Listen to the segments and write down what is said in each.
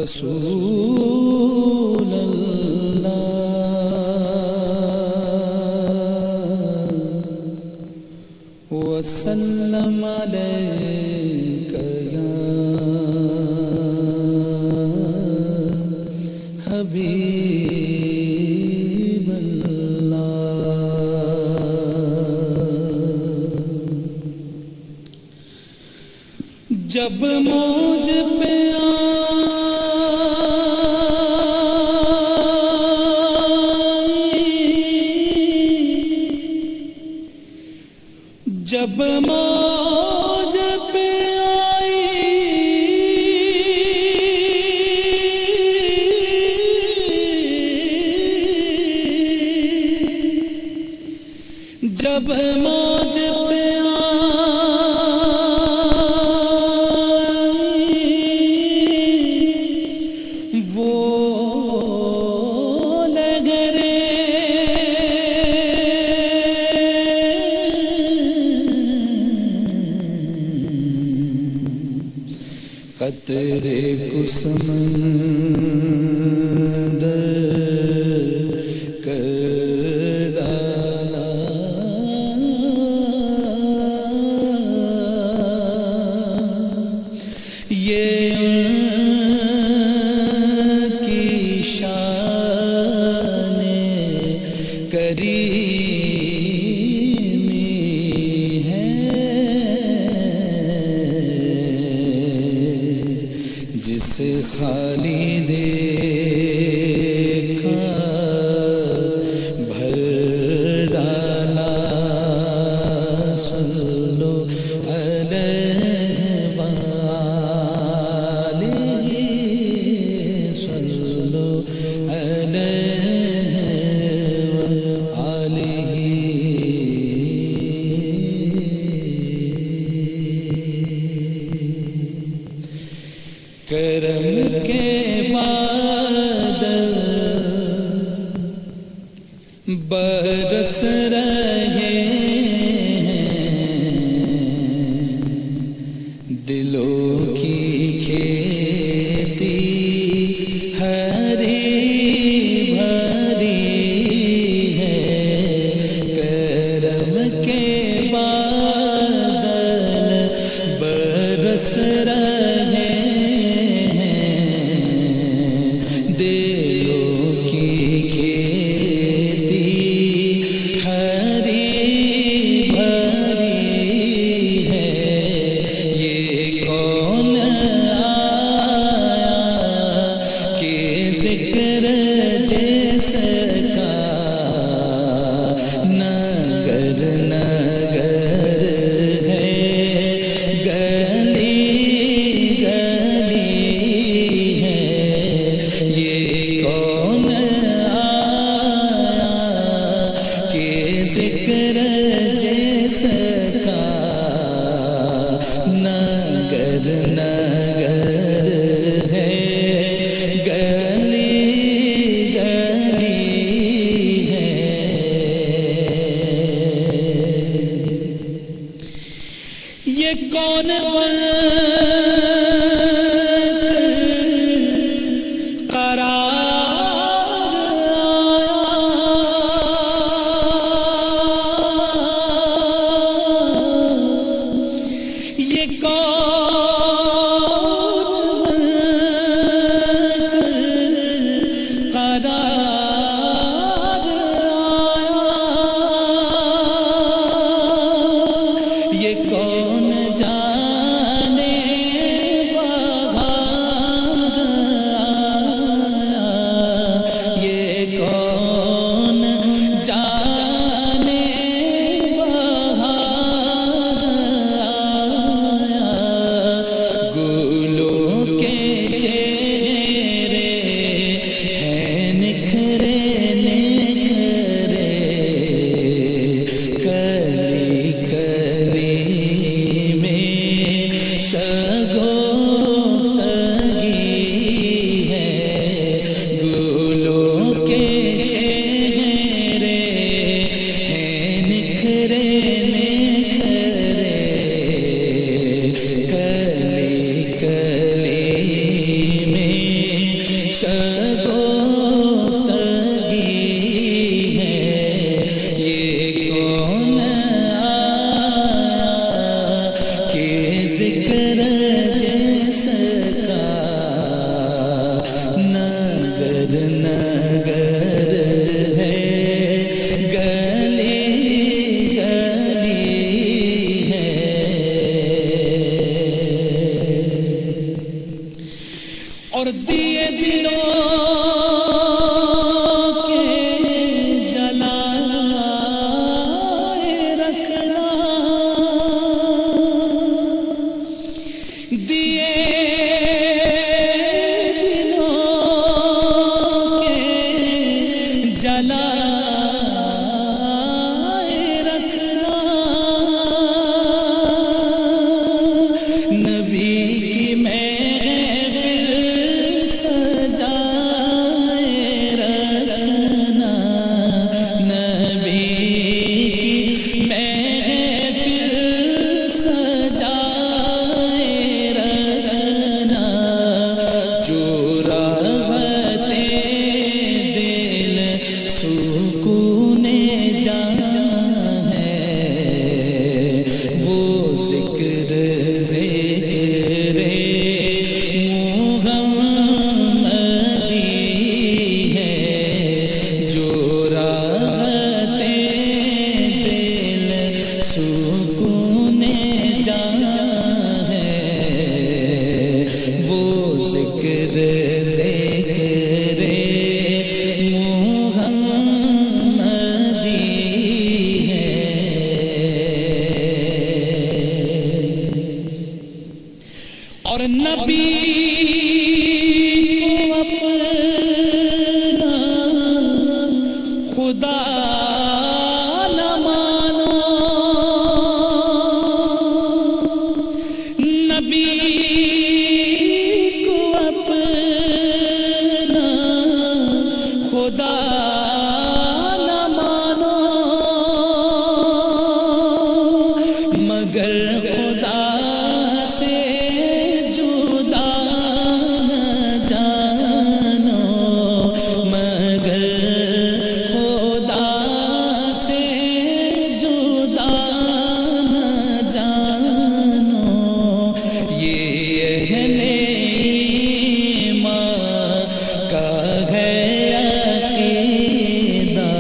رسول اللہ وسلم علیک یا حبیب اللہ جب موج پہ جب موج پہ آئی جب موج پہ آئی وہ لہریں قطرے کو سمندر کر ڈالا یہ ان کی شان کریمی ہے جسے خالی دیکھا بھر ڈالا صلو علیہ وآلہ صلو علیہ وآلہ کرم کے بادل برس رہے دلوں کی کھیتی ہری بھری ہے کرم کے بادل برس رہے ذکر جیسا کا نگر نگر ہے گلی گلی ہے یہ کون یہ کون سکون جان ہے، وہ ذکر ذکر محمدی ہے، جو راحت دل سکون جان ہے، وہ ذکر ذکر محمدی ہے۔ اور نبی کو اپنا خدا نہ مانو، نبی کو اپنا خدا نہ مانو، مگر خدا سے جدا نہ جانو، مگر خدا سے جدا نہ جانو، یہ اہل ایمان کا ہے عقیدہ،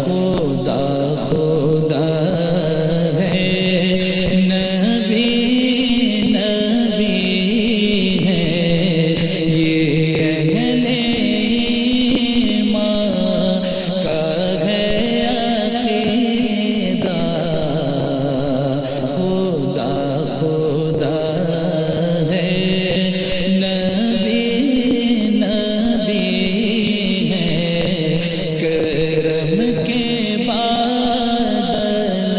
خدا خدا ہے، نبی نبی ہے، یہ اہل ایمان کا ہے عقیدہ، خدا خدا ہے، نبی نبی ہے، کرم کے بادل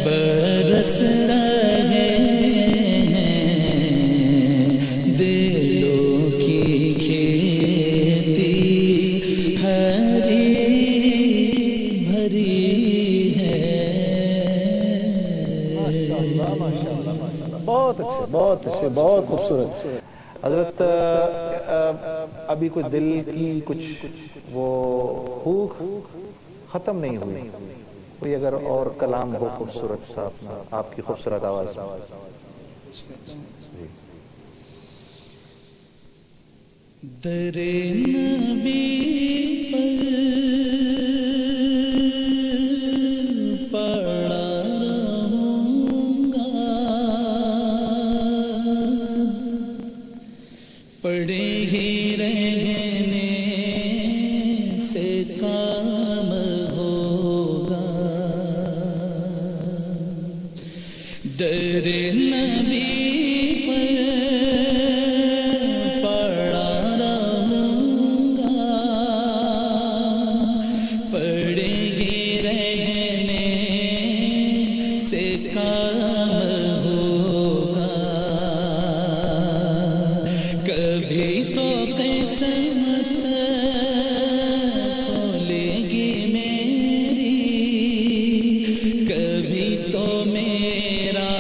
برس رہے ہیں، دلوں کی کھیتی ہری بھری ہے۔ ماشاءاللہ ماشاءاللہ ماشاءاللہ، بہت اچھے بہت اچھے بہت خوبصورت۔ حضرت ابھی کوئی دل کی کچھ وہ بھوک ختم نہیں ہوئی، کوئی اگر اور کلام ہو خوبصورت سا اپنا آپ کی خوبصورت آواز جی۔ در نبی پر پڑا رہوں گا، پڑے ہی رہنے سے کام ہوگا، در نبی پر پڑا رہوں گا، پڑے ہی رہنے سے کام ہوگا، کبھی تو قسمت کھولے گی میری، کبھی تو میرا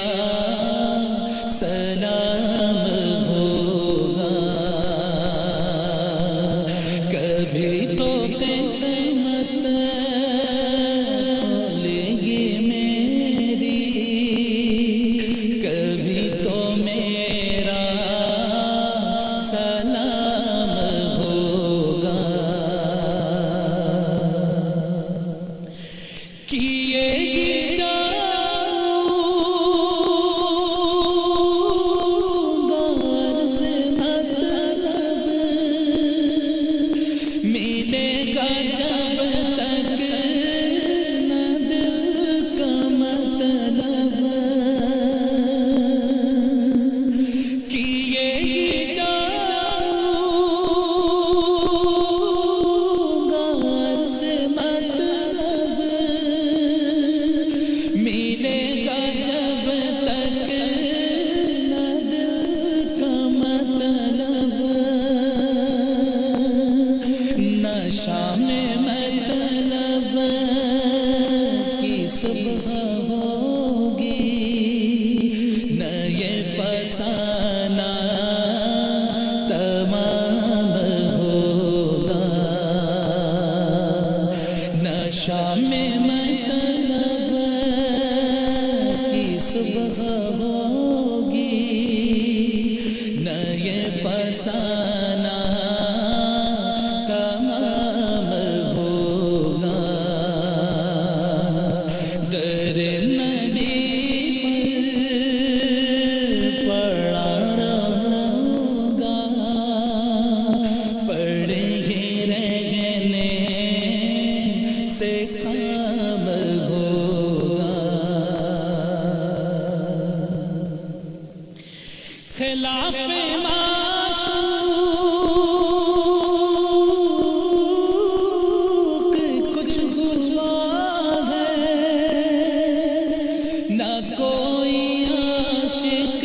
سلام ہوگا، کبھی تو قسمت کھولے گی میری، کبھی تو میرا سلام ہوگا، کیے گی جاؤں گار سے مطلب، ملے گا جب تک نہ دل کا مطلب، کیے گی جاؤں گار سے مطلب، ملے گا جب تک نہ دل کا مطلب، نہ شام مطلب کی صبح ہوگی، نہ یہ فسانہ تمام ہوگا، شام مطلب کی صبح ہوگی نہ یہ فسانہ تمام ہوگا در نبی پر پڑا رہوں گا پڑے ہی رہنے سے کام ہوگا خلاف معشوق کچھ ہوا ہے نہ کوئی عاشق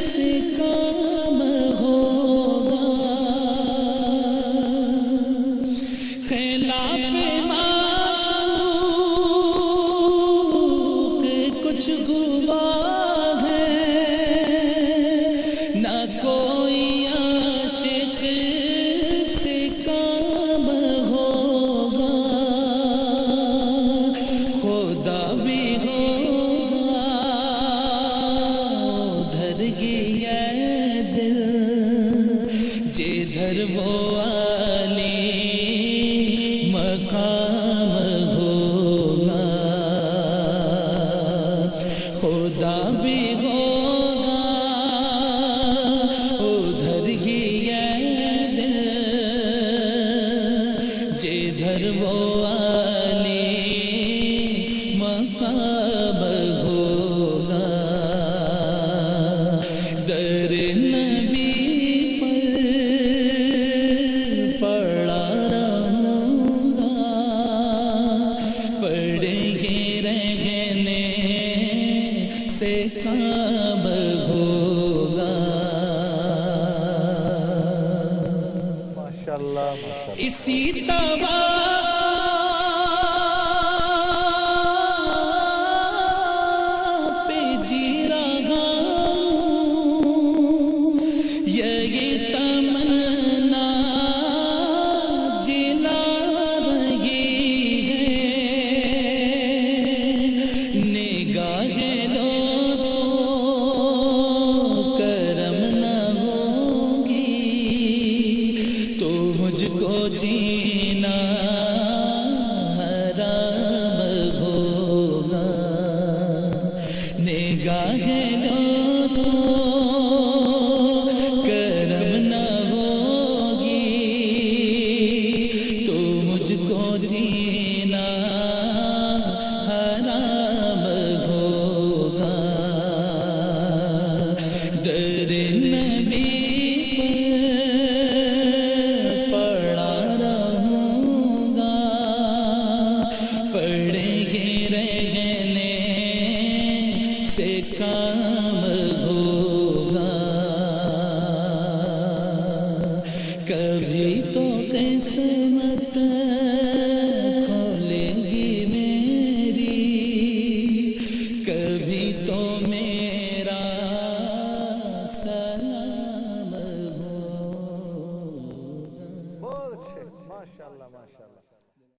سے کام ہوگا خلاف معشوق کچھ ہوا ہے نہ کوئی عاشق سے کام ہوگا خدا بھی ہوگا ادھر گیا دل جدھر وہ عالی مقام ہوگا خدا بھی ہوگا ادھر ہی یہ دل جدھر وہ عالی مقام ہوگا در نبی پر پڑا رہوں گا پڑے ہی رہنے سے کام ہوگا ماشاءاللہ اسی طرح پہ جی رہا ہوں یہی تمنا جلا رہی ہے نگاہ لطف کرم نہ ہوگی تو مجھ کو جینا حرام ہوگا نگاہ لطف کرم نہ ہوگی تو مجھ کو جینا حرام ہوگا در نبی پڑا رہوں گا پڑے ہی رہنے سے کام ہوگا کبھی تو قسمت کھولے گی میری کبھی تو میرا سلام ہوگا بہت اچھے ماشاءاللہ ماشاءاللہ